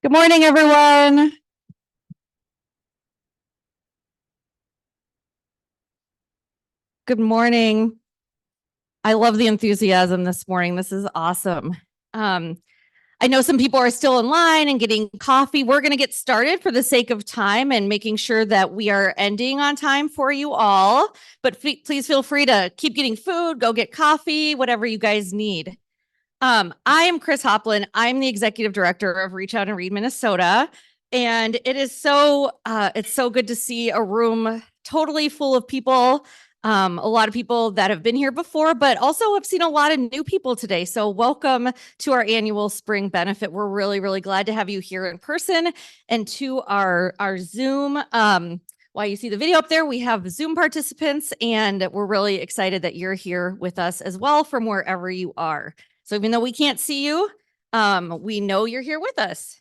Good morning, everyone. Good morning. I love the enthusiasm this morning. This is awesome. I know some people are still in line and getting coffee. We're going to get started for the sake of time and making sure that we are ending on time for you all. But please feel free to keep getting food, go get coffee, whatever you guys need. I am Chris Hoplin. I'm the executive director of Reach Out and Read Minnesota. And it is it's so good to see a room totally full of people. A lot of people that have been here before, but also have seen a lot of new people today. So welcome to our annual spring benefit. We're really, really glad to have you here in person and to our Zoom. While you see the video up there, we have Zoom participants, and we're really excited that you're here with us as well from wherever you are. So even though we can't see you, we know you're here with us.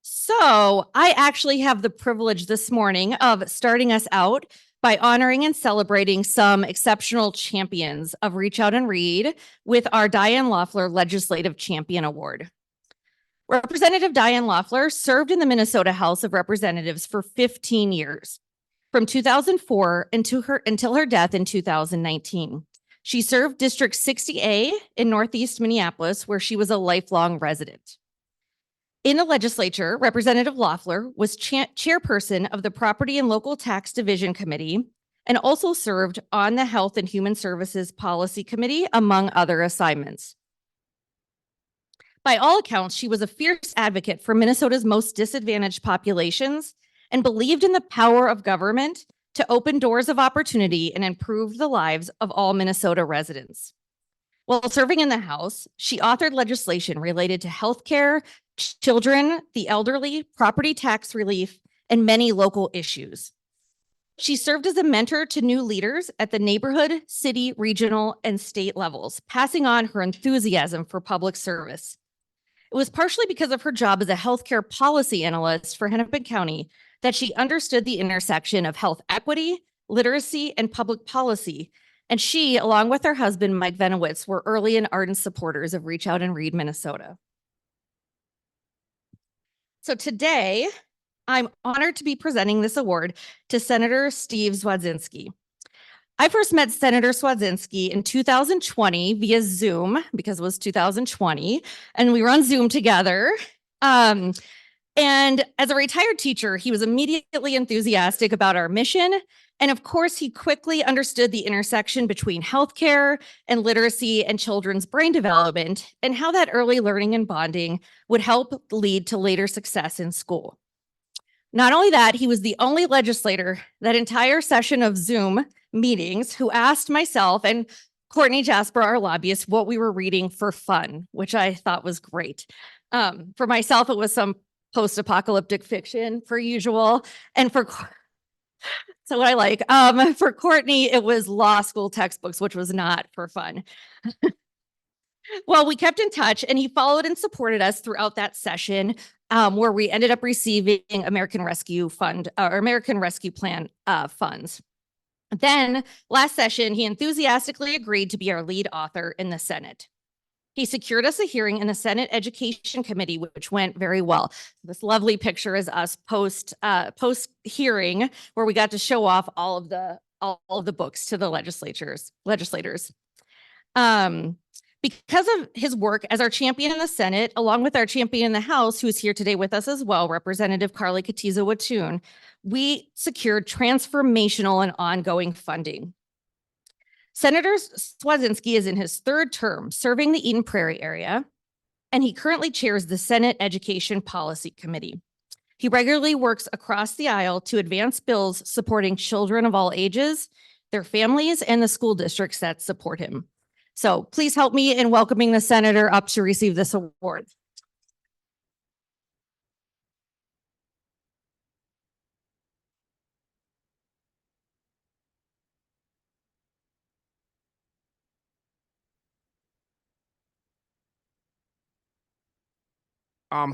So I actually have the privilege this morning of starting us out by honoring and celebrating some exceptional champions of Reach Out and Read with our Diane Loeffler Legislative Champion Award. Representative Diane Loeffler served in the Minnesota House of Representatives for 15 years, from 2004 until her death in 2019. She served District 60A in Northeast Minneapolis, where she was a lifelong resident. In the legislature, Representative Loeffler was chairperson of the Property and Local Tax Division Committee and also served on the Health and Human Services Policy Committee, among other assignments. By all accounts, she was a fierce advocate for Minnesota's most disadvantaged populations and believed in the power of government to open doors of opportunity and improve the lives of all Minnesota residents. While serving in the House, she authored legislation related to healthcare, children, the elderly, property tax relief, and many local issues. She served as a mentor to new leaders at the neighborhood, city, regional, and state levels, passing on her enthusiasm for public service. It was partially because of her job as a healthcare policy analyst for Hennepin County that she understood the intersection of health equity, literacy, and public policy. And she, along with her husband, Mike Venowitz, were early and ardent supporters of Reach Out and Read Minnesota. So today, I'm honored to be presenting this award to Senator Steve Swedzinski. I first met Senator Swedzinski in 2020 via Zoom, because it was 2020, and we were on Zoom together. And as a retired teacher, he was immediately enthusiastic about our mission. And of course, he quickly understood the intersection between healthcare and literacy and children's brain development, and how that early learning and bonding would help lead to later success in school. Not only that, he was the only legislator that entire session of Zoom meetings who asked myself and Courtney Jasper, our lobbyist, what we were reading for fun, which I thought was great. For myself, it was some post-apocalyptic fiction, per usual, and so what I like. For Courtney, it was law school textbooks, which was not for fun. Well, we kept in touch, and he followed and supported us throughout that session, where we ended up receiving American Rescue Plan funds. Then last session, he enthusiastically agreed to be our lead author in the Senate. He secured us a hearing in the Senate Education Committee, which went very well. This lovely picture is us post hearing, where we got to show off all of the books to the legislators. Because of his work as our champion in the Senate, along with our champion in the House, who's here today with us as well, Representative Carly Katiza-Watun, we secured transformational and ongoing funding. Senator Swedzinski is in his third term serving the Eden Prairie area, and he currently chairs the Senate Education Policy Committee. He regularly works across the aisle to advance bills supporting children of all ages, their families, and the school districts that support him. So please help me in welcoming the senator up to receive this award.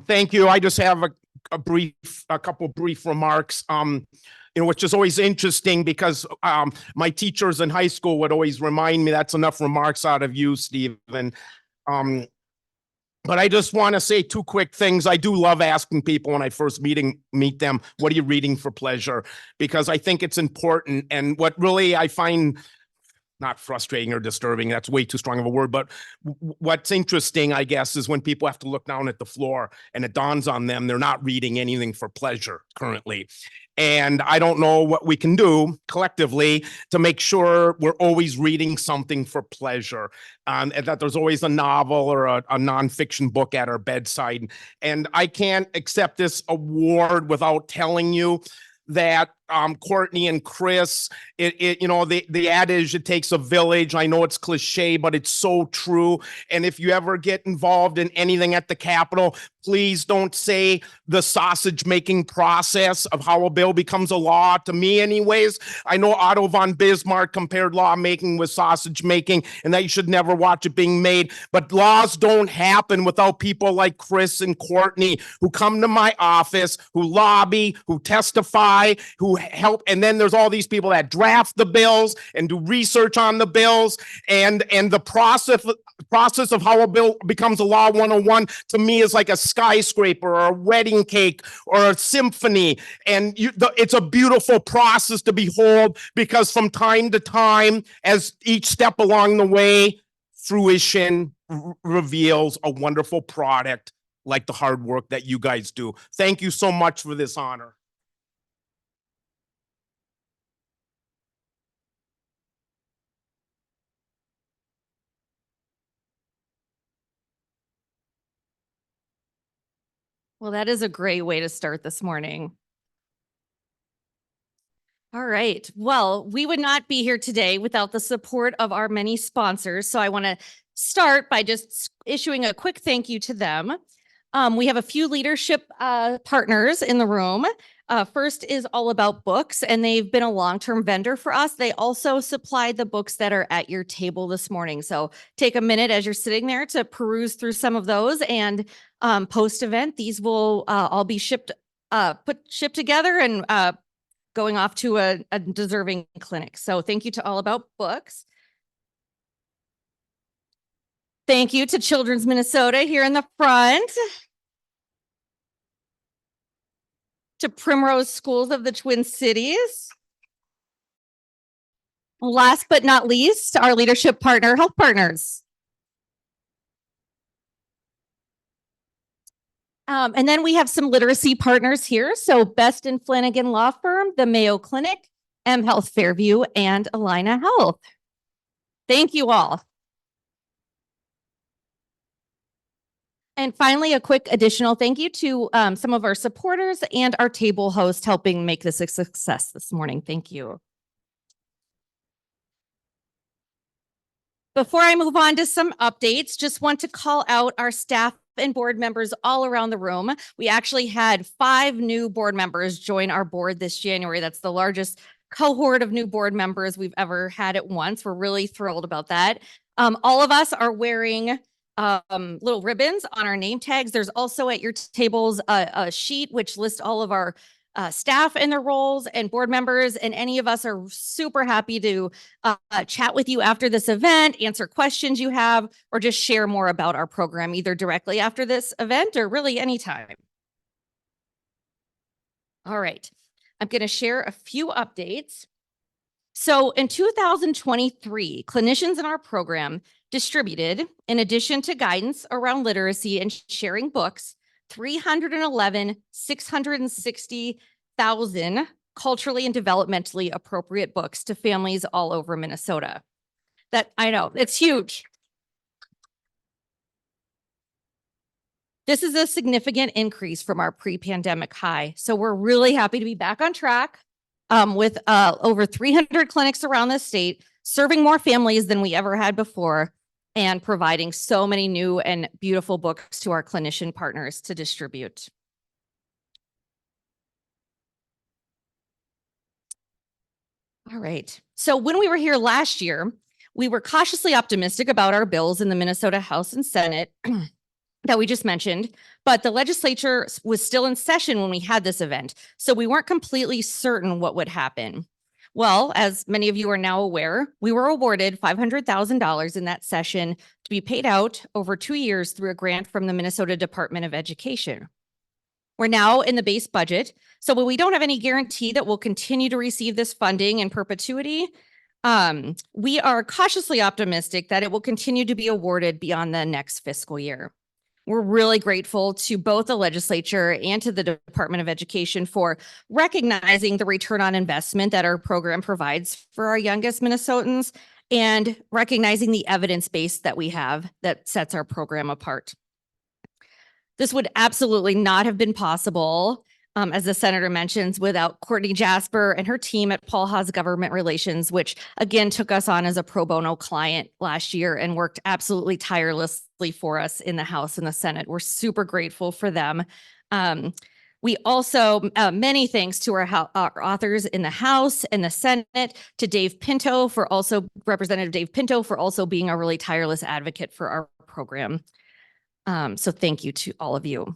Thank you. I just have a couple brief remarks. Which is always interesting because my teachers in high school would always remind me that's enough remarks out of you, Steve. And But I just want to say two quick things. I do love asking people when I first meet them, what are you reading for pleasure? Because I think it's important. And what really I find not frustrating or disturbing, that's way too strong of a word, but what's interesting, I guess, is when people have to look down at the floor and it dawns on them they're not reading anything for pleasure currently. And I don't know what we can do collectively to make sure we're always reading something for pleasure, and that there's always a novel or a nonfiction book at our bedside. And I can't accept this award without telling you that Courtney and Chris, the adage, it takes a village. I know it's cliche, but it's so true. And if you ever get involved in anything at the Capitol, please don't say the sausage making process of how a bill becomes a law. To me, anyways, I know Otto von Bismarck compared lawmaking with sausage making, and that you should never watch it being made. But laws don't happen without people like Chris and Courtney who come to my office, who lobby, who testify, who help. And then there's all these people that draft the bills and do research on the bills, and the process of how a bill becomes a law 101 to me is like a skyscraper or a wedding cake or a symphony. And it's a beautiful process to behold, because from time to time, as each step along the way, fruition reveals a wonderful product like the hard work that you guys do. Thank you so much for this honor. Well, that is a great way to start this morning. All right. Well, we would not be here today without the support of our many sponsors. So I want to start by just issuing a quick thank you to them. We have a few leadership partners in the room. First is All About Books, and they've been a long-term vendor for us. They also supply the books that are at your table this morning. So take a minute as you're sitting there to peruse through some of those, and post-event, these will all be shipped together and going off to a deserving clinic. So thank you to All About Books. Thank you to Children's Minnesota here in the front. To Primrose Schools of the Twin Cities. Last but not least, our leadership partner, Health Partners. And then we have some literacy partners here. So Best and Flanagan Law Firm, the Mayo Clinic, M Health Fairview, and Alina Health. Thank you all. And finally, a quick additional thank you to some of our supporters and our table host helping make this a success this morning. Thank you. Before I move on to some updates, just want to call out our staff and board members all around the room. We actually had 5 new board members join our board this January. That's the largest cohort of new board members we've ever had at once. We're really thrilled about that. All of us are wearing little ribbons on our name tags. There's also at your tables a sheet which lists all of our staff and their roles and board members, and any of us are super happy to chat with you after this event, answer questions you have, or just share more about our program either directly after this event or really anytime. All right, I'm going to share a few updates. So in 2023, clinicians in our program distributed, in addition to guidance around literacy and sharing books, 660,000 culturally and developmentally appropriate books to families all over Minnesota. That, I know, it's huge. This is a significant increase from our pre-pandemic high. So we're really happy to be back on track with over 300 clinics around the state, serving more families than we ever had before, and providing so many new and beautiful books to our clinician partners to distribute. All right. So when we were here last year, we were cautiously optimistic about our bills in the Minnesota House and Senate that we just mentioned, but the legislature was still in session when we had this event, so we weren't completely certain what would happen. Well, as many of you are now aware, we were awarded $500,000 in that session to be paid out over 2 years through a grant from the Minnesota Department of Education. We're now in the base budget, so we don't have any guarantee that we'll continue to receive this funding in perpetuity. We are cautiously optimistic that it will continue to be awarded beyond the next fiscal year. We're really grateful to both the legislature and to the Department of Education for recognizing the return on investment that our program provides for our youngest Minnesotans and recognizing the evidence base that we have that sets our program apart. This would absolutely not have been possible, as the senator mentions, without Courtney Jasper and her team at Paul Haas Government Relations, which again took us on as a pro bono client last year and worked absolutely tirelessly for us in the House and the Senate. We're super grateful for them. We also, many thanks to our authors in the House and the Senate, to Representative Dave Pinto for also being a really tireless advocate for our program. So thank you to all of you.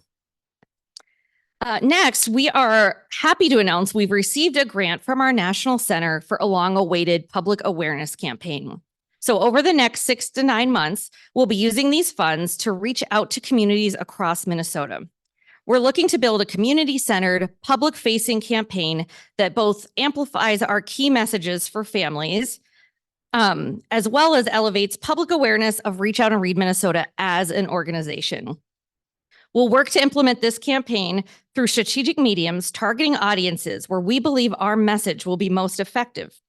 Next, we are happy to announce we've received a grant from our National Center for a long-awaited public awareness campaign. So over the next 6 to 9 months, we'll be using these funds to reach out to communities across Minnesota. We're looking to build a community-centered, public-facing campaign that both amplifies our key messages for families, as well as elevates public awareness of Reach Out and Read Minnesota as an organization. We'll work to implement this campaign through strategic mediums targeting audiences where we believe our message will be most effective.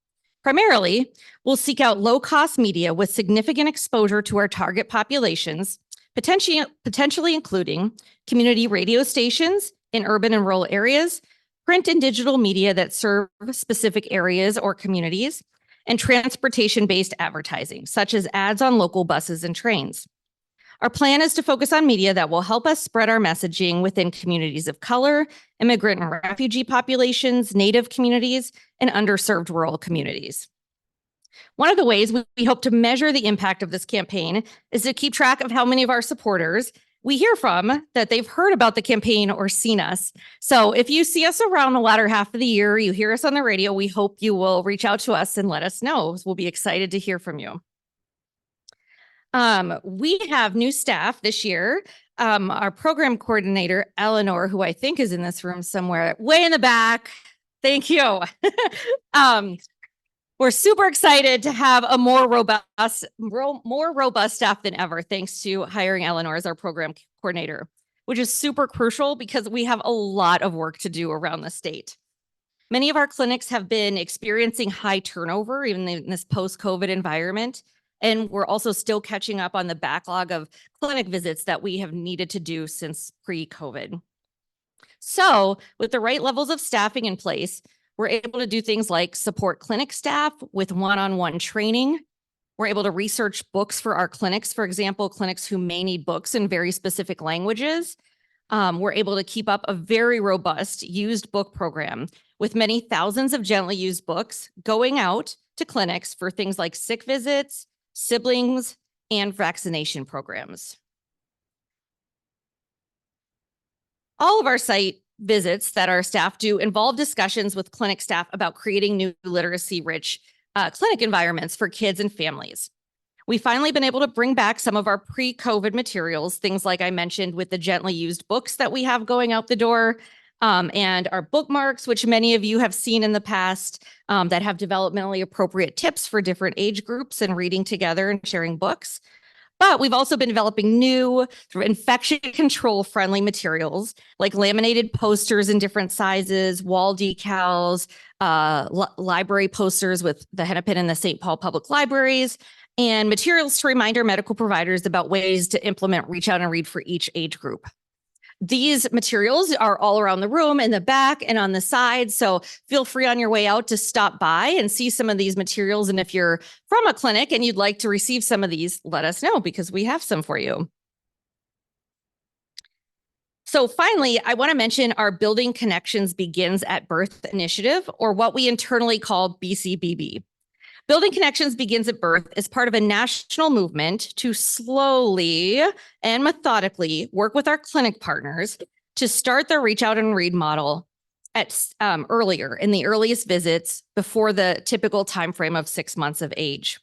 Primarily, we'll seek out low-cost media with significant exposure to our target populations, potentially including community radio stations in urban and rural areas, print and digital media that serve specific areas or communities, and transportation-based advertising, such as ads on local buses and trains. Our plan is to focus on media that will help us spread our messaging within communities of color, immigrant and refugee populations, Native communities, and underserved rural communities. One of the ways we hope to measure the impact of this campaign is to keep track of how many of our supporters we hear from that they've heard about the campaign or seen us. So if you see us around the latter half of the year, you hear us on the radio, we hope you will reach out to us and let us know. We'll be excited to hear from you. We have new staff this year. Our program coordinator, Eleanor, who I think is in this room somewhere, way in the back. Thank you. We're super excited to have a more robust staff than ever, thanks to hiring Eleanor as our program coordinator, which is super crucial because we have a lot of work to do around the state. Many of our clinics have been experiencing high turnover, even in this post-COVID environment. And we're also still catching up on the backlog of clinic visits that we have needed to do since pre-COVID. So with the right levels of staffing in place, we're able to do things like support clinic staff with one-on-one training. We're able to research books for our clinics, for example, clinics who may need books in very specific languages. We're able to keep up a very robust used book program with many thousands of gently used books going out to clinics for things like sick visits, siblings, and vaccination programs. All of our site visits that our staff do involve discussions with clinic staff about creating new literacy-rich clinic environments for kids and families. We've finally been able to bring back some of our pre-COVID materials, things like I mentioned with the gently used books that we have going out the door, and our bookmarks, which many of you have seen in the past, that have developmentally appropriate tips for different age groups and reading together and sharing books. But we've also been developing new sort of infection control friendly materials like laminated posters in different sizes, wall decals, library posters with the Hennepin and the St. Paul Public Libraries, and materials to remind our medical providers about ways to implement Reach Out and Read for each age group. These materials are all around the room, in the back and on the side. So feel free on your way out to stop by and see some of these materials. And if you're from a clinic and you'd like to receive some of these, let us know because we have some for you. So finally, I want to mention our Building Connections Begins at Birth initiative, or what we internally call BCBB. Building Connections Begins at Birth is part of a national movement to slowly and methodically work with our clinic partners to start the Reach Out and Read model earlier in the earliest visits before the typical time frame of 6 months of age.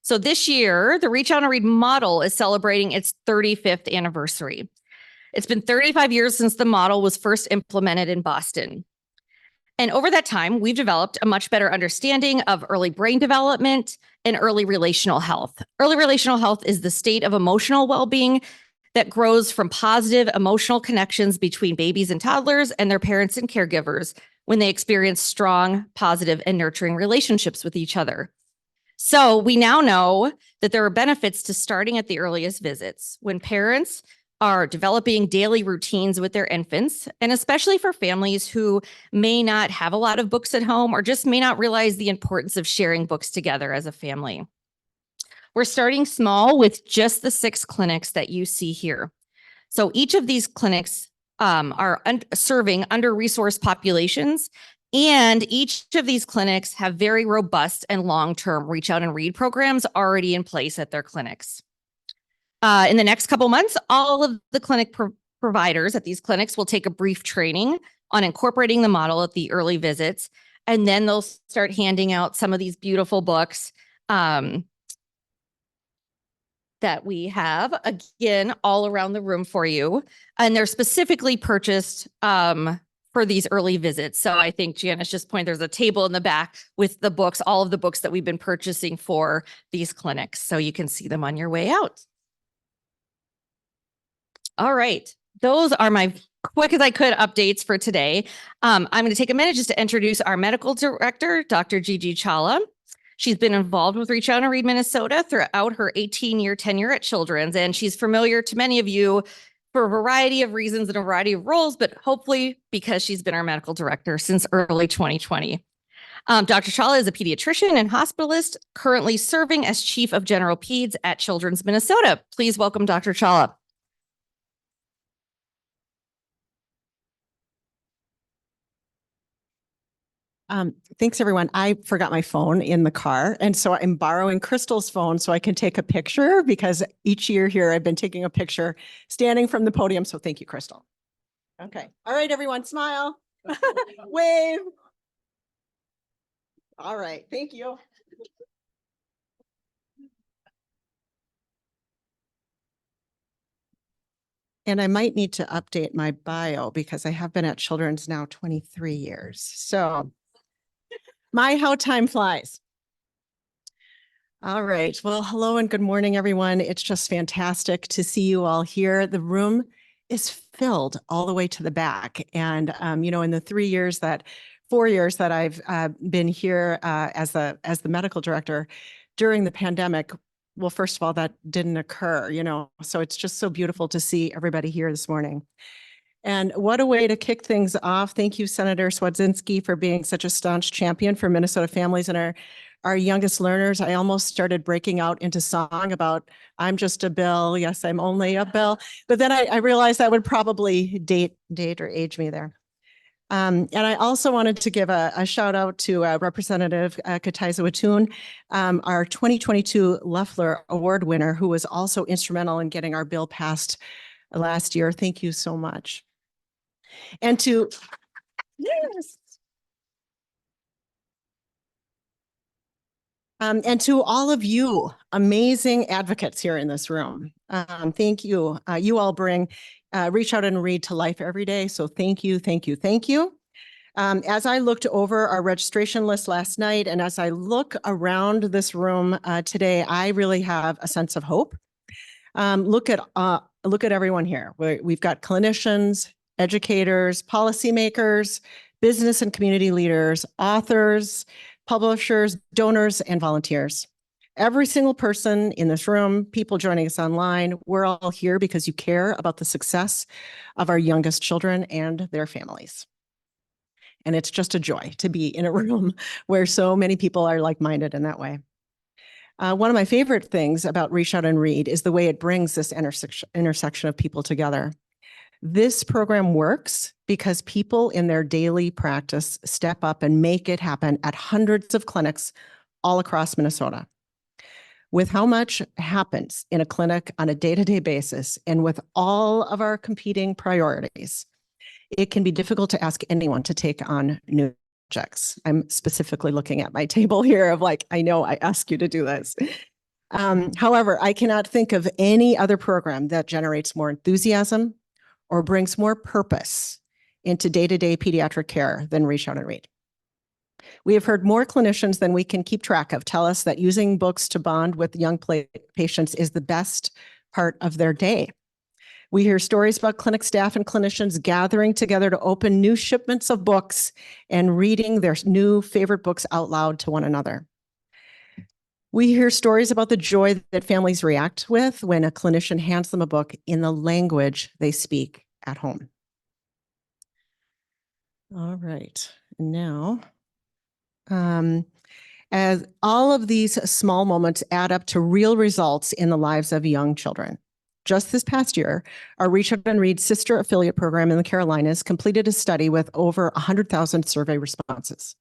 So this year, the Reach Out and Read model is celebrating its 35th anniversary. It's been 35 years since the model was first implemented in Boston. And over that time, we've developed a much better understanding of early brain development and early relational health. Early relational health is the state of emotional well-being that grows from positive emotional connections between babies and toddlers and their parents and caregivers when they experience strong, positive, and nurturing relationships with each other. So we now know that there are benefits to starting at the earliest visits when parents are developing daily routines with their infants, and especially for families who may not have a lot of books at home or just may not realize the importance of sharing books together as a family. We're starting small with just the 6 clinics that you see here. So each of these clinics are serving under-resourced populations, and each of these clinics have very robust and long-term Reach Out and Read programs already in place at their clinics. In the next couple months, all of the clinic providers at these clinics will take a brief training on incorporating the model at the early visits, and then they'll start handing out some of these beautiful books that we have, again, all around the room for you. And they're specifically purchased for these early visits. So I think Janice just pointed, there's a table in the back with the books, all of the books that we've been purchasing for these clinics. So you can see them on your way out. All right. Those are my quick as I could updates for today. I'm going to take a minute just to introduce our medical director, Dr. Gigi Chawla. She's been involved with Reach Out and Read Minnesota throughout her 18-year tenure at Children's, and she's familiar to many of you for a variety of reasons and a variety of roles, but hopefully because she's been our medical director since early 2020. Dr. Chawla is a pediatrician and hospitalist, currently serving as Chief of General Peds at Children's Minnesota. Please welcome Dr. Chawla. Thanks, everyone. I forgot my phone in the car, and so I'm borrowing Crystal's phone so I can take a picture, because each year here I've been taking a picture standing from the podium. So thank you, Crystal. Okay. All right, everyone, smile. Wave. All right. Thank you. And I might need to update my bio because I have been at Children's now 23 years. So how time flies. All right. Well, hello and good morning, everyone. It's just fantastic to see you all here. The room is filled all the way to the back. And, in the 4 years that I've been here as the medical director during the pandemic, well, first of all, that didn't occur, so it's just so beautiful to see everybody here this morning. And what a way to kick things off. Thank you, Senator Swedzinski, for being such a staunch champion for Minnesota families and our youngest learners. I almost started breaking out into song about, I'm just a bill. Yes, I'm only a bill. But then I realized that would probably date or age me there. And I also wanted to give a shout out to Representative Kataiza Watun, our 2022 Loeffler Award winner, who was also instrumental in getting our bill passed last year. Thank you so much. And to all of you amazing advocates here in this room, thank you. You all bring Reach Out and Read to life every day. So thank you, thank you, thank you. As I looked over our registration list last night, and as I look around this room today, I really have a sense of hope. Look at everyone here. We've got clinicians, educators, policymakers, business and community leaders, authors, publishers, donors, and volunteers. Every single person in this room, people joining us online, we're all here because you care about the success of our youngest children and their families. And it's just a joy to be in a room where so many people are like-minded in that way. One of my favorite things about Reach Out and Read is the way it brings this intersection of people together. This program works because people in their daily practice step up and make it happen at hundreds of clinics all across Minnesota. With how much happens in a clinic on a day-to-day basis, and with all of our competing priorities, it can be difficult to ask anyone to take on new projects. I'm specifically looking at my table here of like, I know I ask you to do this. However, I cannot think of any other program that generates more enthusiasm or brings more purpose into day-to-day pediatric care than Reach Out and Read. We have heard more clinicians than we can keep track of tell us that using books to bond with young patients is the best part of their day. We hear stories about clinic staff and clinicians gathering together to open new shipments of books and reading their new favorite books out loud to one another. We hear stories about the joy that families react with when a clinician hands them a book in the language they speak at home. All right, now, as all of these small moments add up to real results in the lives of young children. Just this past year, our Reach Out and Read sister affiliate program in the Carolinas completed a study with over 100,000 survey responses.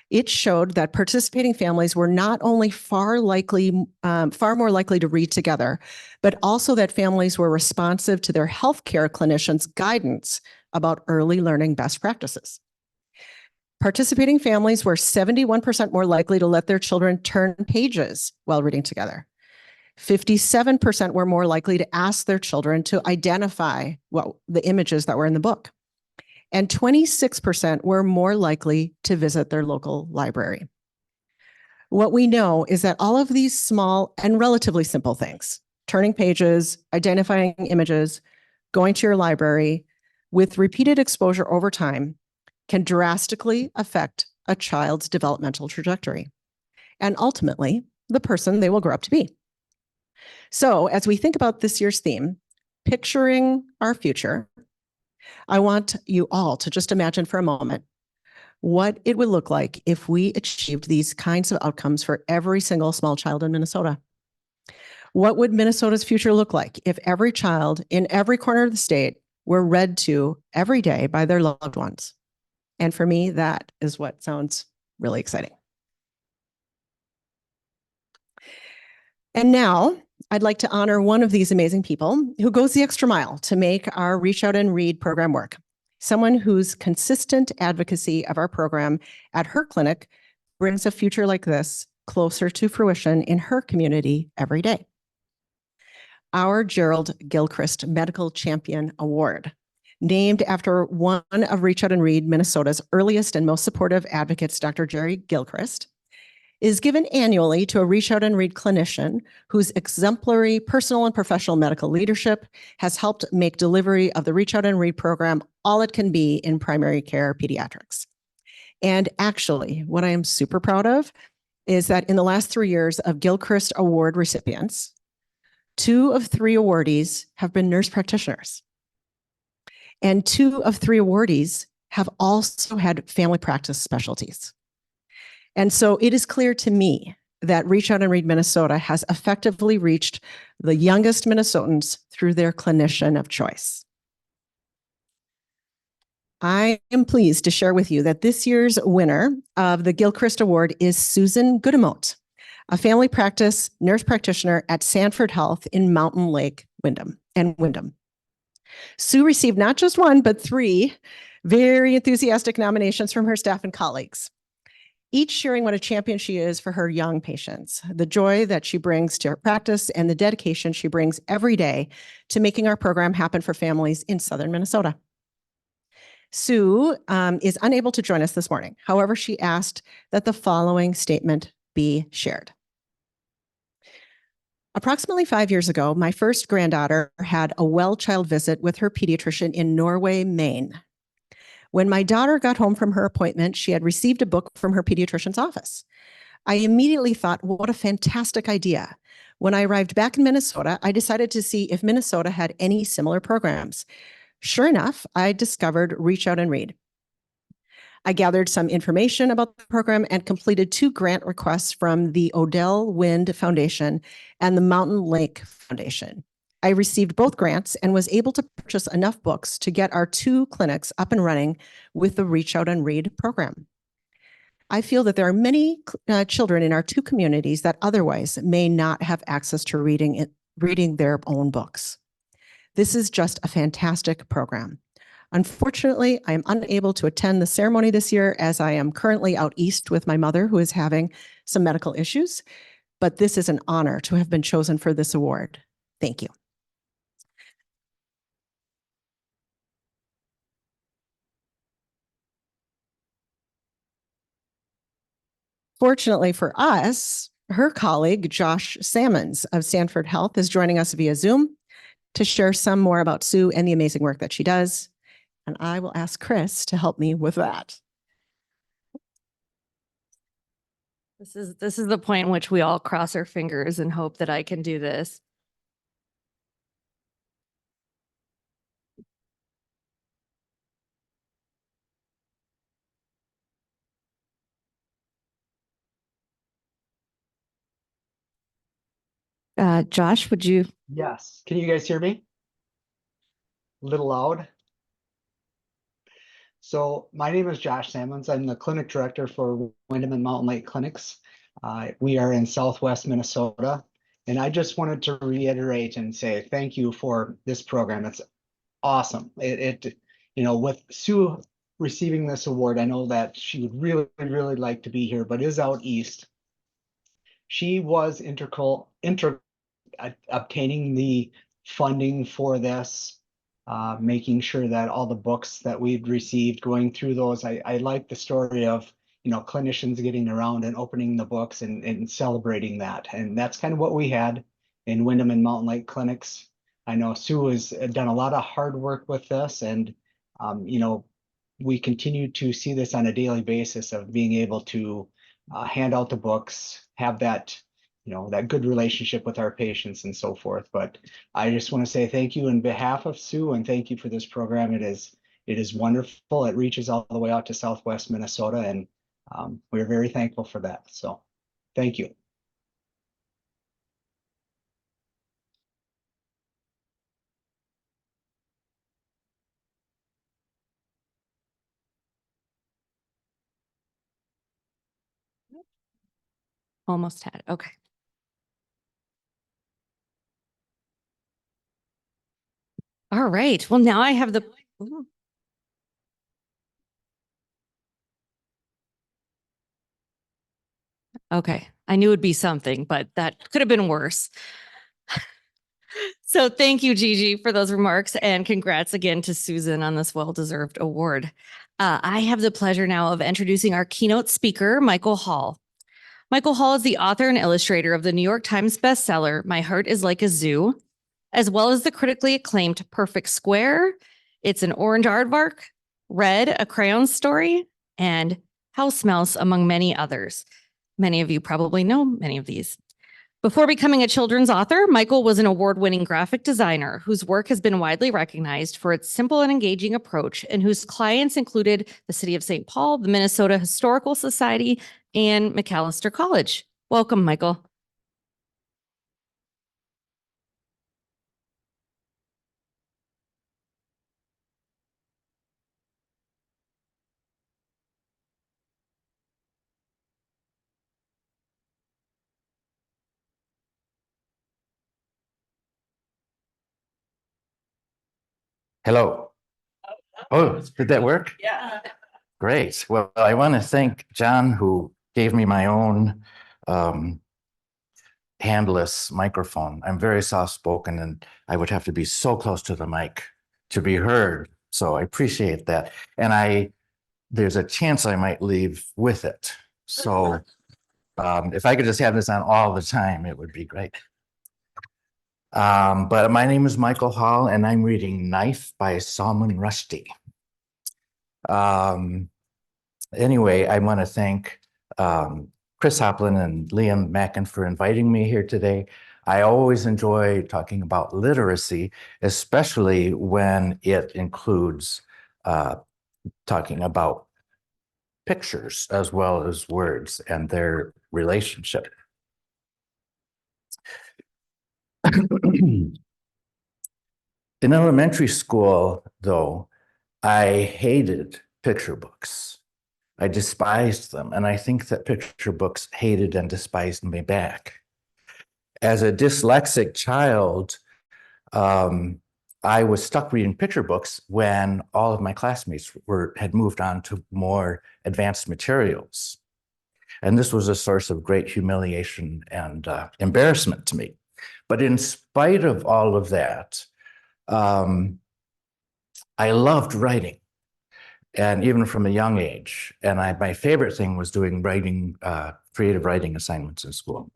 It showed that participating families were not only far more likely to read together, but also that families were responsive to their healthcare clinicians' guidance about early learning best practices. Participating families were 71% more likely to let their children turn pages while reading together. 57% were more likely to ask their children to identify the images that were in the book. And 26% were more likely to visit their local library. What we know is that all of these small and relatively simple things, turning pages, identifying images, going to your library, with repeated exposure over time, can drastically affect a child's developmental trajectory and ultimately the person they will grow up to be. So as we think about this year's theme, picturing our future, I want you all to just imagine for a moment what it would look like if we achieved these kinds of outcomes for every single small child in Minnesota. What would Minnesota's future look like if every child in every corner of the state were read to every day by their loved ones? And for me, that is what sounds really exciting. And now I'd like to honor one of these amazing people who goes the extra mile to make our Reach Out and Read program work. Someone whose consistent advocacy of our program at her clinic brings a future like this closer to fruition in her community every day. Our Gerald Gilchrist Medical Champion Award, named after one of Reach Out and Read Minnesota's earliest and most supportive advocates, Dr. Jerry Gilchrist, is given annually to a Reach Out and Read clinician whose exemplary personal and professional medical leadership has helped make delivery of the Reach Out and Read program all it can be in primary care pediatrics. And actually, what I am super proud of is that in the last 3 years of Gilchrist Award recipients, 2 of 3 awardees have been nurse practitioners. And 2 of 3 awardees have also had family practice specialties. And so it is clear to me that Reach Out and Read Minnesota has effectively reached the youngest Minnesotans through their clinician of choice. I am pleased to share with you that this year's winner of the Gilchrist Award is Susan Goodemote, a family practice nurse practitioner at Sanford Health in Mountain Lake, Windham. Sue received not just 1, but 3 very enthusiastic nominations from her staff and colleagues, each sharing what a champion she is for her young patients, the joy that she brings to her practice, and the dedication she brings every day to making our program happen for families in southern Minnesota. Sue is unable to join us this morning. However, she asked that the following statement be shared. Approximately 5 years ago, my first granddaughter had a well child visit with her pediatrician in Norway, Maine. When my daughter got home from her appointment, she had received a book from her pediatrician's office. I immediately thought, what a fantastic idea. When I arrived back in Minnesota, I decided to see if Minnesota had any similar programs. Sure enough, I discovered Reach Out and Read. I gathered some information about the program and completed 2 grant requests from the Odell Wind Foundation and the Mountain Lake Foundation. I received both grants and was able to purchase enough books to get our 2 clinics up and running with the Reach Out and Read program. I feel that there are many children in our 2 communities that otherwise may not have access to reading their own books. This is just a fantastic program. Unfortunately, I am unable to attend the ceremony this year as I am currently out east with my mother who is having some medical issues, but this is an honor to have been chosen for this award. Thank you. Fortunately for us, her colleague, Josh Salmons of Sanford Health, is joining us via Zoom to share some more about Sue and the amazing work that she does. And I will ask Chris to help me with that. This is the point in which we all cross our fingers and hope that I can do this. Josh, would you? Yes. Can you guys hear me? A little loud. So my name is Josh Salmons. I'm the clinic director for Windham and Mountain Lake Clinics. We are in Southwest Minnesota. And I just wanted to reiterate and say thank you for this program. It's awesome. With Sue receiving this award, I know that she would really, really like to be here, but is out east. She was integral obtaining the funding for this, making sure that all the books that we'd received, going through those. I like the story of, clinicians getting around and opening the books and celebrating that. And that's kind of what we had in Windham and Mountain Lake Clinics. I know Sue has done a lot of hard work with this, and, we continue to see this on a daily basis of being able to hand out the books, have that that good relationship with our patients and so forth. But I just want to say thank you on behalf of Sue, and thank you for this program. It is wonderful. It reaches all the way out to Southwest Minnesota, and we're very thankful for that. So thank you. Almost had. Okay. All right. Well, now I have the. Ooh. Okay. I knew it'd be something, but that could have been worse. So thank you, Gigi, for those remarks, and congrats again to Susan on this well-deserved award. I have the pleasure now of introducing our keynote speaker, Michael Hall. Michael Hall is the author and illustrator of the New York Times bestseller, My Heart is Like a Zoo, as well as the critically acclaimed Perfect Square, It's an Orange Aardvark, Red, A Crayon Story, and House Mouse, among many others. Many of you probably know many of these. Before becoming a children's author, Michael was an award-winning graphic designer whose work has been widely recognized for its simple and engaging approach, and whose clients included the City of St. Paul, the Minnesota Historical Society, and Macalester College. Welcome, Michael. Hello. Oh, did that work? Yeah. Great. Well, I want to thank John, who gave me my own handless microphone. I'm very soft-spoken, and I would have to be so close to the mic to be heard. So I appreciate that. And there's a chance I might leave with it. So if I could just have this on all the time, it would be great. But my name is Michael Hall, and I'm reading Knife by Salman Rushdie. Anyway, I want to thank Chris Hoplin and Liam Mackin for inviting me here today. I always enjoy talking about literacy, especially when it includes talking about pictures as well as words and their relationship. In elementary school, though, I hated picture books. I despised them, and I think that picture books hated and despised me back. As a dyslexic child, I was stuck reading picture books when all of my classmates had moved on to more advanced materials. And this was a source of great humiliation and embarrassment to me. But in spite of all of that, I loved writing, and even from a young age. And my favorite thing was doing writing, creative writing assignments in school.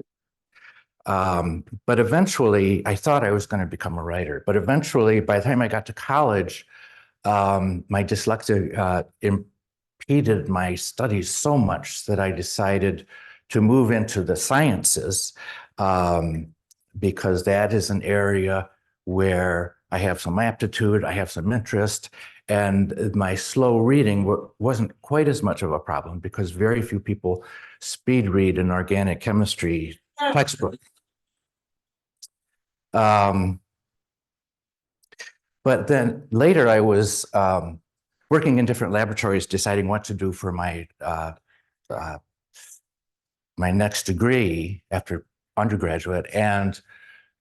But eventually, I thought I was going to become a writer. But eventually, by the time I got to college, my dyslexia impeded my studies so much that I decided to move into the sciences, because that is an area where I have some aptitude, I have some interest, and my slow reading wasn't quite as much of a problem because very few people speed read an organic chemistry textbook. But then later I was working in different laboratories, deciding what to do for my my next degree after undergraduate. And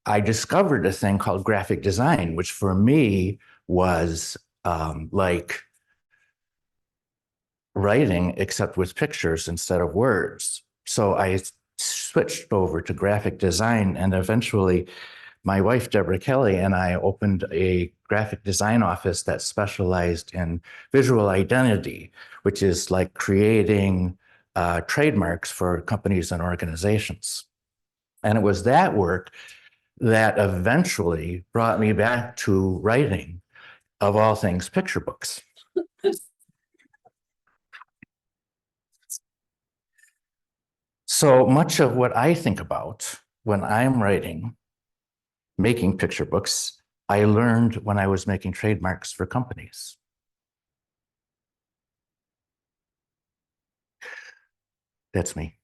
I discovered a thing called graphic design, which for me was like writing, except with pictures instead of words. So I switched over to graphic design, and eventually my wife, Deborah Kelly, and I opened a graphic design office that specialized in visual identity, which is like creating trademarks for companies and organizations. And it was that work that eventually brought me back to writing, of all things, picture books. So much of what I think about when I'm writing, making picture books, I learned when I was making trademarks for companies. That's me.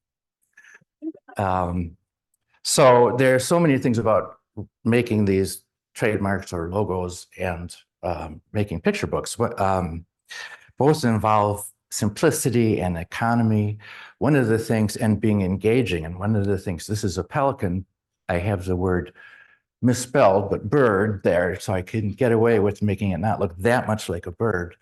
So there are so many things about making these trademarks or logos and making picture books. Both involve simplicity and economy. One of the things, and being engaging, and one of the things, this is a pelican. I have the word misspelled, but bird there, so I can get away with making it not look that much like a bird.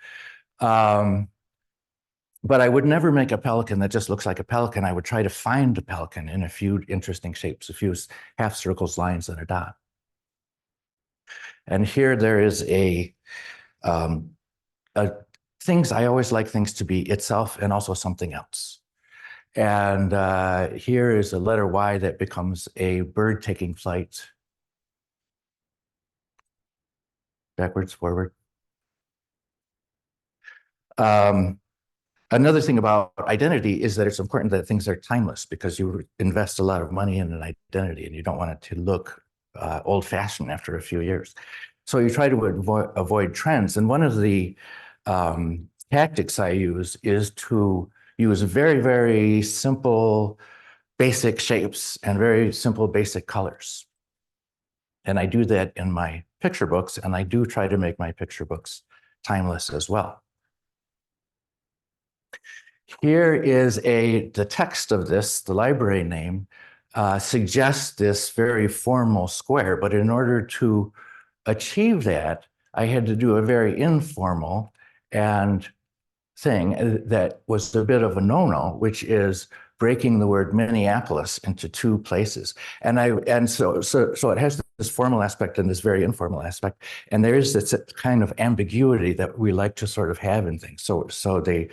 But I would never make a pelican that just looks like a pelican. I would try to find a pelican in a few interesting shapes, a few half circles, lines, and a dot. And here there is things, I always like things to be itself and also something else. And here is a letter Y that becomes a bird taking flight. Backwards, forward. Another thing about identity is that it's important that things are timeless, because you invest a lot of money in an identity and you don't want it to look old-fashioned after a few years. So you try to avoid trends. And one of the tactics I use is to use very, very simple, basic shapes and very simple, basic colors. And I do that in my picture books, and I do try to make my picture books timeless as well. Here is the text of this, the library name, suggests this very formal square, but in order to achieve that, I had to do a very informal thing that was a bit of a no-no, which is breaking the word Minneapolis into two places. And so it has this formal aspect and this very informal aspect. And there is this kind of ambiguity that we like to sort of have in things. So they,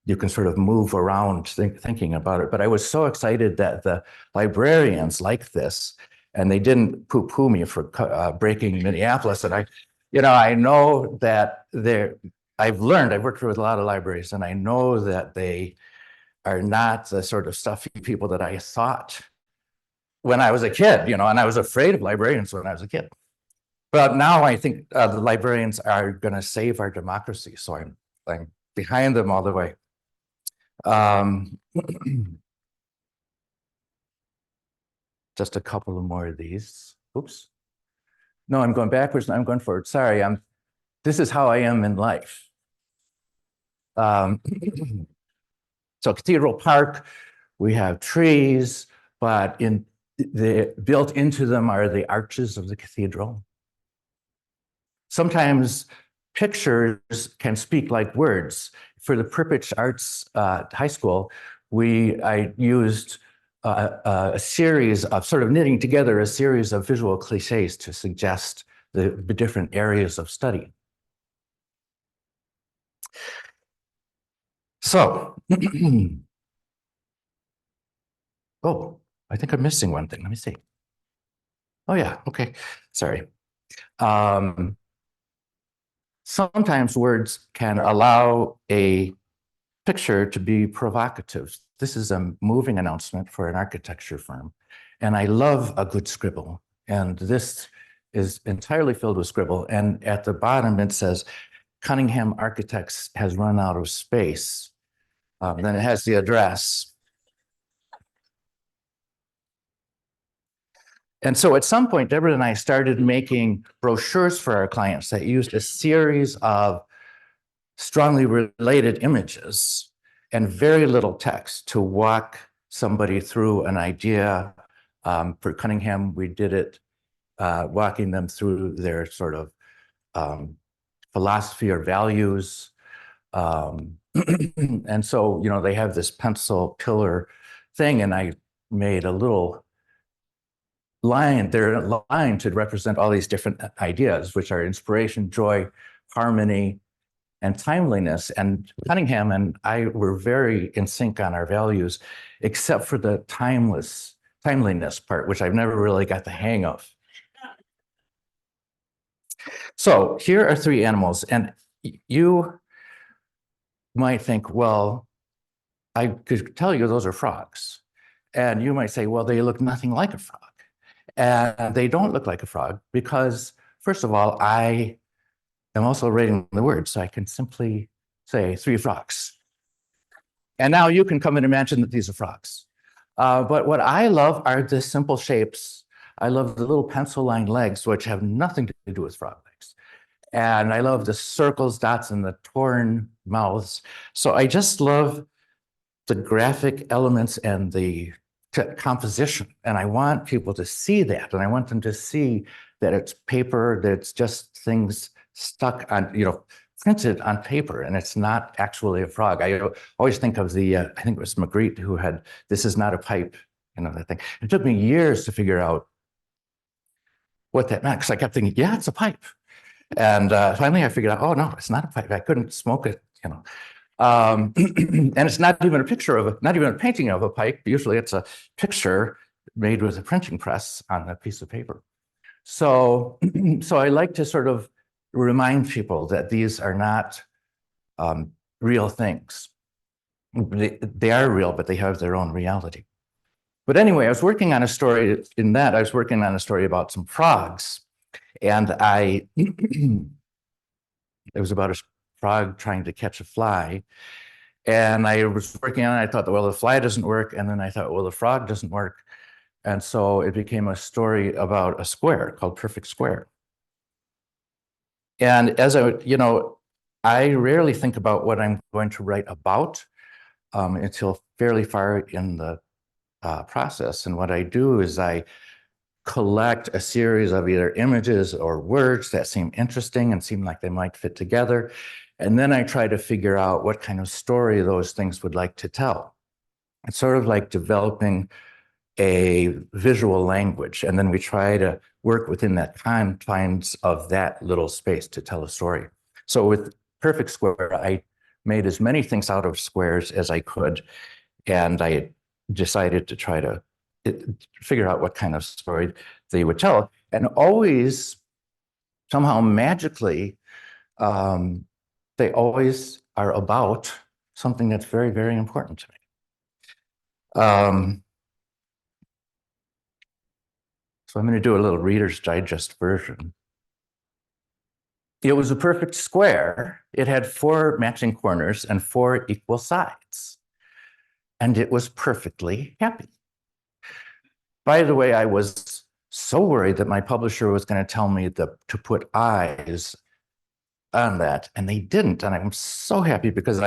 you can sort of move around thinking about it. But I was so excited that the librarians liked this, and they didn't poo-poo me for breaking Minneapolis. And I know that I've worked with a lot of libraries, and I know that they are not the sort of stuffy people that I thought when I was a kid, and I was afraid of librarians when I was a kid. But now I think the librarians are going to save our democracy. So I'm behind them all the way. Just a couple of more of these. Oops. No, I'm going backwards. I'm going forward. Sorry. This is how I am in life. So Cathedral Park, we have trees, but built into them are the arches of the cathedral. sometimes pictures can speak like words. For the Pripyat Arts High School, I used a series of sort of knitting together a series of visual cliches to suggest the different areas of study. So, oh, I think I'm missing one thing. Let me see. Oh yeah, okay, sorry. Sometimes words can allow a picture to be provocative. This is a moving announcement for an architecture firm, and I love a good scribble. And this is entirely filled with scribble. And at the bottom, it says, Cunningham Architects has run out of space. Then it has the address. And so at some point, Deborah and I started making brochures for our clients that used a series of strongly related images and very little text to walk somebody through an idea. For Cunningham, we did it walking them through their sort of philosophy or values. And so, you know, they have this pencil pillar thing, and I made a little line, their line to represent all these different ideas, which are inspiration, joy, harmony, and timeliness. And Cunningham and I were very in sync on our values, except for the timeliness part, which I've never really got the hang of. So here are three animals, and you might think, well, I could tell you those are frogs. And you might say, well, they look nothing like a frog. And they don't look like a frog because, first of all, I am also writing the words, so I can simply say 3 frogs. And now you can come and imagine that these are frogs. But what I love are the simple shapes. I love the little pencil-lined legs, which have nothing to do with frog legs. And I love the circles, dots, and the torn mouths. So I just love the graphic elements and the composition. And I want people to see that. And I want them to see that it's paper, that it's just things stuck on, you know, printed on paper, and it's not actually a frog. I always think of the, I think it was Magritte who had, this is not a pipe, you know, that thing. It took me years to figure out what that meant, because I kept thinking, yeah, it's a pipe. And finally I figured out, oh no, it's not a pipe. I couldn't smoke it, you know. And it's not even a picture of not even a painting of a pipe. Usually it's a picture made with a printing press on a piece of paper. So, so I like to sort of remind people that these are not real things. They are real, but they have their own reality. But anyway, I was working on a story I was working on a story about some frogs. And it was about a frog trying to catch a fly. And I was working on it. I thought, well, the fly doesn't work. And then I thought, well, the frog doesn't work. And so it became a story about a square called Perfect Square. And as I rarely think about what I'm going to write about until fairly far in the process. And what I do is I collect a series of either images or words that seem interesting and seem like they might fit together. And then I try to figure out what kind of story those things would like to tell. It's sort of like developing a visual language. And then we try to work within that confines of that little space to tell a story. So with Perfect Square, I made as many things out of squares as I could. And I decided to try to figure out what kind of story they would tell. And always, somehow magically, they always are about something that's very, very important to me. So I'm going to do a little Reader's Digest version. It was a perfect square. It had 4 matching corners and 4 equal sides. And it was perfectly happy. By the way, I was so worried that my publisher was going to tell me to put eyes on that, and they didn't. And I'm so happy because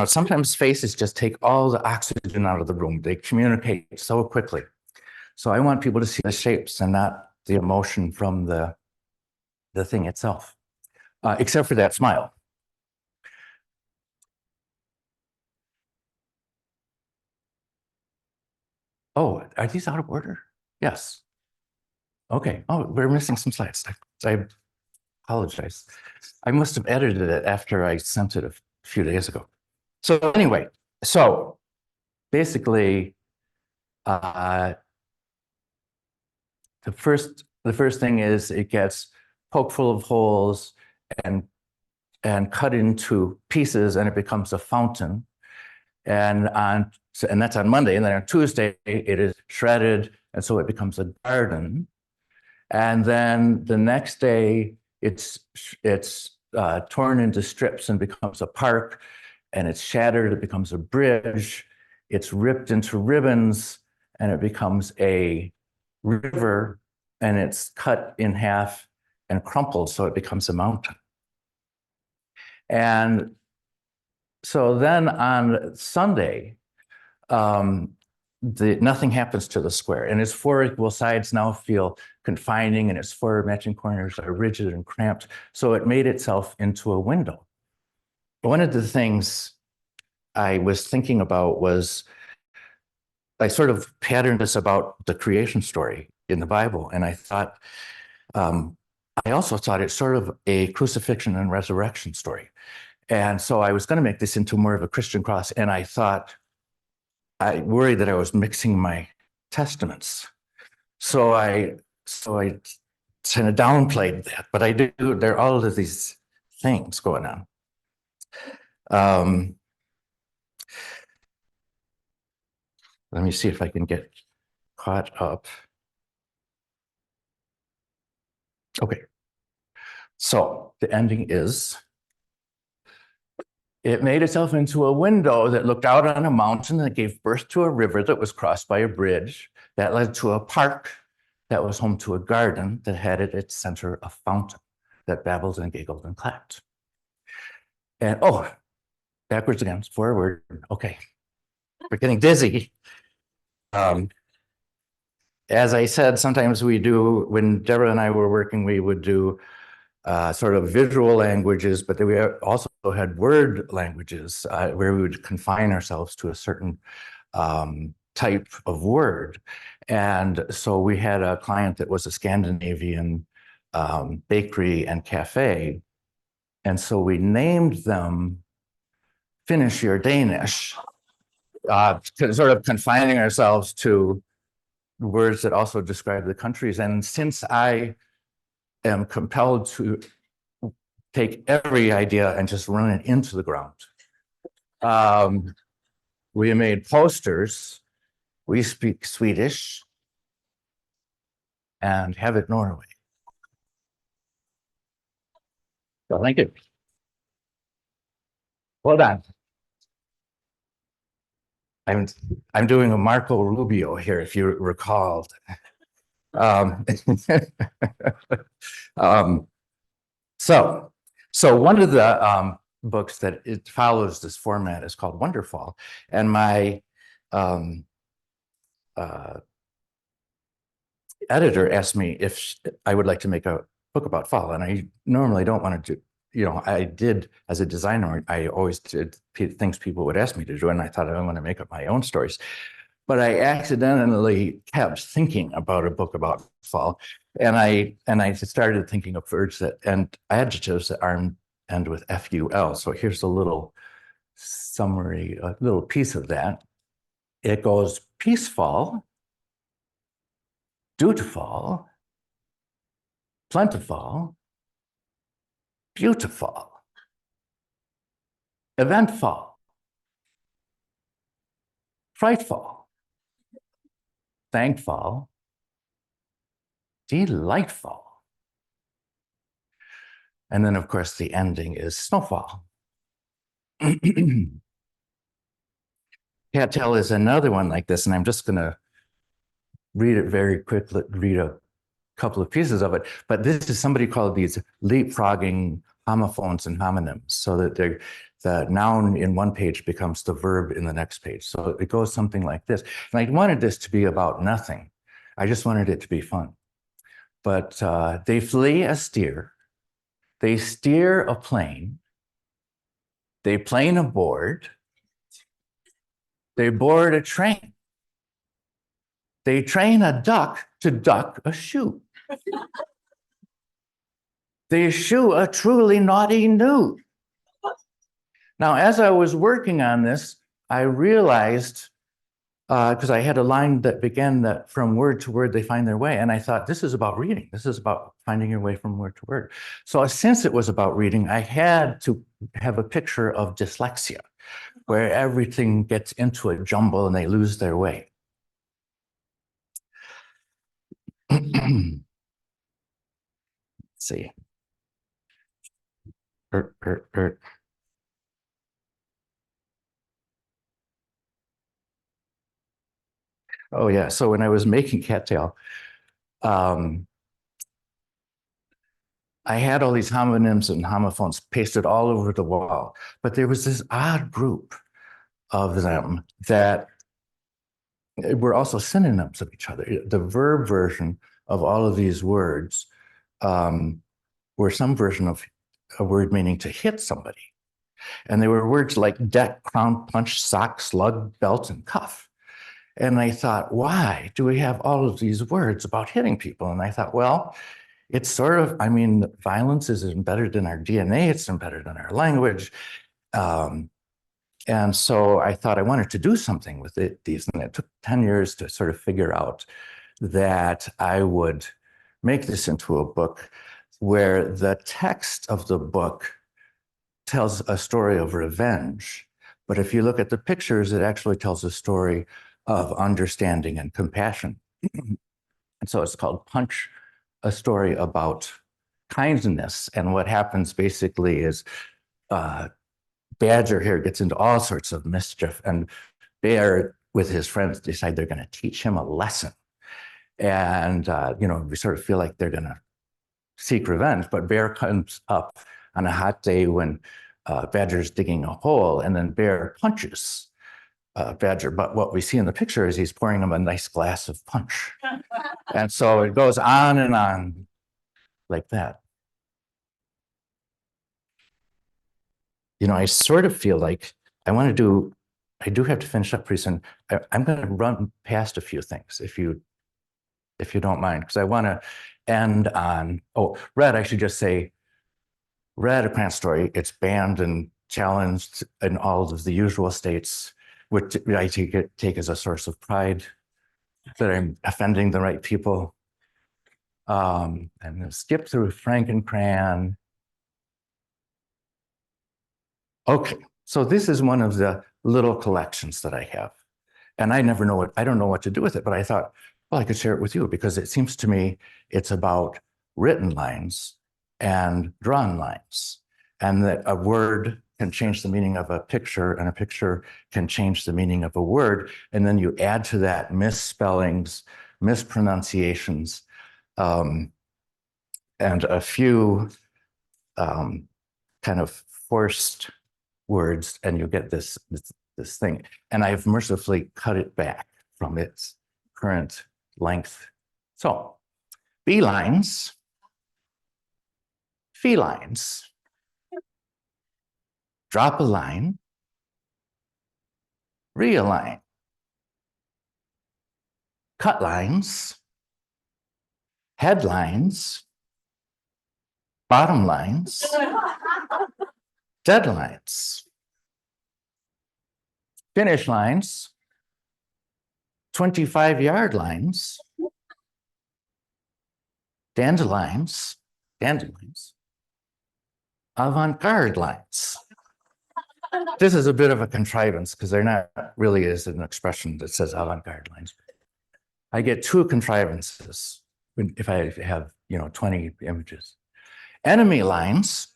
sometimes faces just take all the oxygen out of the room. They communicate so quickly. So I want people to see the shapes and not the emotion from the the thing itself, except for that smile. Oh, are these out of order? Yes. Okay. Oh, we're missing some slides. I apologize. I must have edited it after I sent it a few days ago. So anyway, so basically, the first thing is it gets poked full of holes and cut into pieces, and it becomes a fountain. And that's on Monday, and then on Tuesday it is shredded, and so it becomes a garden. And then the next day it's torn into strips and becomes a park, and it's shattered, it becomes a bridge, it's ripped into ribbons, and it becomes a river, and it's cut in half and crumpled, so it becomes a mountain. And so then on Sunday, nothing happens to the square, and its four equal sides now feel confining, and its four matching corners are rigid and cramped. So it made itself into a window. One of the things I was thinking about was I sort of patterned this about the creation story in the Bible, and I thought, I also thought it's sort of a crucifixion and resurrection story. And so I was going to make this into more of a Christian cross, and I thought, I worried that I was mixing my testaments. So I kind of downplayed that, but I do, there are all of these things going on. Let me see if I can get caught up. Okay. So the ending is, it made itself into a window that looked out on a mountain that gave birth to a river that was crossed by a bridge that led to a park that was home to a garden that had at its center a fountain that babbled and giggled and clapped. And oh, backwards again, forward. Okay, we're getting dizzy. As I said, sometimes we do, when Deborah and I were working, we would do sort of visual languages, but then we also had word languages where we would confine ourselves to a certain type of word. And so we had a client that was a Scandinavian bakery and cafe. And so we named them Finnish or Danish, sort of confining ourselves to words that also describe the countries. And since I am compelled to take every idea and just run it into the ground, we made posters. We speak Swedish and have it Norway. So thank you. Hold on. I'm doing a Marco Rubio here, if you recall. So one of the books that it follows this format is called Wonderfall, and my editor asked me if I would like to make a book about fall, and I normally don't want to do. You know, I did as a designer, I always did things people would ask me to do, and I thought I want to make up my own stories. But I accidentally kept thinking about a book about fall, and I started thinking of words that and adjectives that end with FUL. So here's a little summary, a little piece of that. It goes peaceful, dutiful, plentiful, beautiful, eventful, frightful, thankful, delightful. And then, of course, the ending is snowfall. Cattail is another one like this, and I'm just going to read it very quickly, read a couple of pieces of it. But this is somebody called these leapfrogging homophones and homonyms, so that the noun in one page becomes the verb in the next page. So it goes something like this. And I wanted this to be about nothing. I just wanted it to be fun. But they flee as steer, They steer a plane. They plane a board. They board a train. They train a duck to duck a shoe. They shoe a truly naughty newt. Now, as I was working on this, I realized, because I had a line that began that from word to word, they find their way. And I thought, this is about reading. This is about finding your way from word to word. So since it was about reading, I had to have a picture of dyslexia, where everything gets into a jumble and they lose their way. Let's see. Oh yeah, so when I was making Cattail, I had all these homonyms and homophones pasted all over the wall, but there was this odd group of them that were also synonyms of each other. The verb version of all of these words were some version of a word meaning to hit somebody. And there were words like deck, crown, punch, sock, slug, belt, and cuff. And I thought, why do we have all of these words about hitting people? And I thought, well, it's sort of, I mean, violence is embedded in our DNA, it's embedded in our language. And so I thought I wanted to do something with these, and it took 10 years to sort of figure out that I would make this into a book where the text of the book tells a story of revenge. But if you look at the pictures, it actually tells a story of understanding and compassion. And so it's called Punch, a story about kindness. And what happens basically is Badger here gets into all sorts of mischief, and Bear with his friends decide they're going to teach him a lesson. And, you know, we sort of feel like they're going to seek revenge, but Bear comes up on a hot day when Badger's digging a hole, and then Bear punches Badger. But what we see in the picture is he's pouring him a nice glass of punch. And so it goes on and on like that. You know, I sort of feel like I do have to finish up pretty soon. I'm going to run past a few things if you don't mind, because I want to end on, Red, I should just say, Red, A Crayon Story, it's banned and challenged in all of the usual states, which I take as a source of pride that I'm offending the right people. And then skip through Frank and Crayon. Okay, so this is one of the little collections that I have. And I don't know what to do with it, but I thought, well, I could share it with you because it seems to me it's about written lines and drawn lines, and that a word can change the meaning of a picture, and a picture can change the meaning of a word. And then you add to that misspellings, mispronunciations, and a few kind of forced words, and you get this thing. And I've mercifully cut it back from its current length. So, beelines, felines, drop a line, realign, cut lines, headlines, bottom lines, deadlines, finish lines, 25-yard lines, dandelions, avant-garde lines. This is a bit of a contrivance because there not really is an expression that says avant-garde lines. I get two contrivances if I have, 20 images. Enemy lines,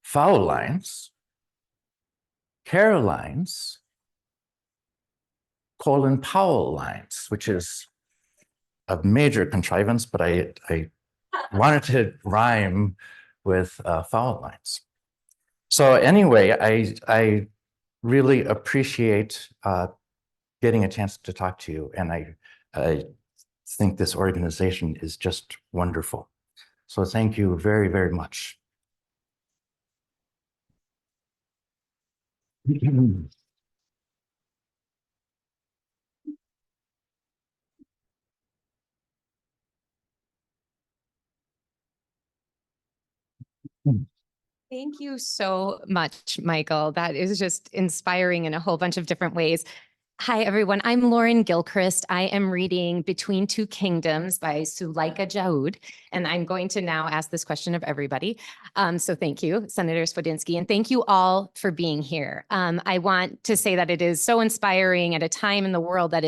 foul lines, Carolines, Colin Powell lines, which is a major contrivance, but I wanted to rhyme with foul lines. So anyway, I really appreciate getting a chance to talk to you, and I think this organization is just wonderful. So thank you very, very much. Thank you so much, Michael. That is just inspiring in a whole bunch of different ways. Hi, everyone. I'm Lauren Gilchrist. I am reading Between Two Kingdoms by Suleika Jaoud, and I'm going to now ask this question of everybody. So thank you, Senator Swedinsky, and thank you all for being here. I want to say that it is so inspiring at a time in the world that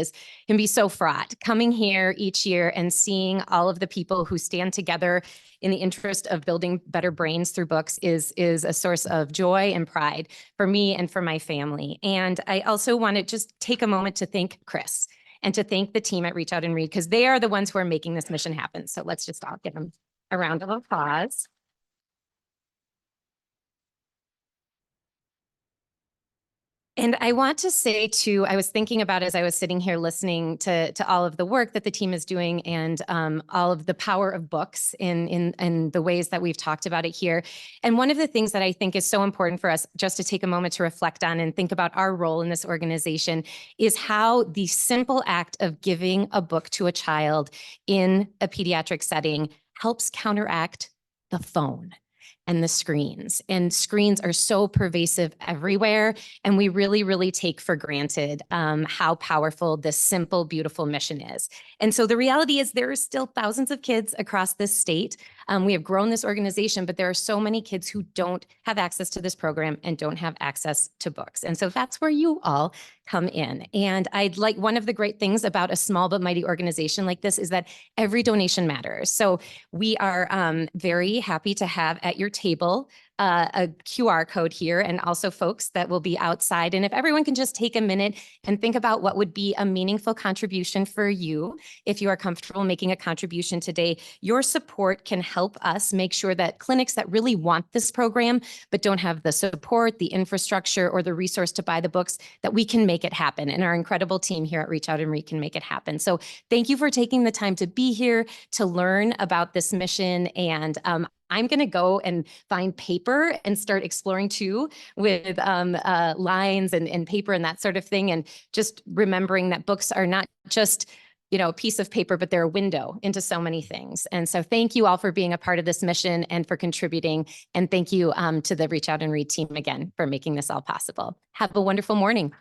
can be so fraught. Coming here each year and seeing all of the people who stand together in the interest of building better brains through books is a source of joy and pride for me and for my family. And I also want to just take a moment to thank Chris and to thank the team at Reach Out and Read, because they are the ones who are making this mission happen. So let's just all give them a round of applause. And I want to say too, I was thinking about as I was sitting here listening to all of the work that the team is doing and all of the power of books in the ways that we've talked about it here. And one of the things that I think is so important for us just to take a moment to reflect on and think about our role in this organization is how the simple act of giving a book to a child in a pediatric setting helps counteract the phone and the screens. And screens are so pervasive everywhere. And we really, really take for granted how powerful this simple, beautiful mission is. And so the reality is there are still thousands of kids across this state. We have grown this organization, but there are so many kids who don't have access to this program and don't have access to books. And so that's where you all come in. And one of the great things about a small but mighty organization like this is that every donation matters. So we are very happy to have at your table a QR code here, and also folks that will be outside. And if everyone can just take a minute and think about what would be a meaningful contribution for you, if you are comfortable making a contribution today, your support can help us make sure that clinics that really want this program, but don't have the support, the infrastructure, or the resource to buy the books, that we can make it happen. And our incredible team here at Reach Out and Read can make it happen. So thank you for taking the time to be here, to learn about this mission. And I'm going to go and find paper and start exploring too with lines and paper and that sort of thing. And just remembering that books are not just, a piece of paper, but they're a window into so many things. And so thank you all for being a part of this mission and for contributing. And thank you to the Reach Out and Read team again for making this all possible. Have a wonderful morning.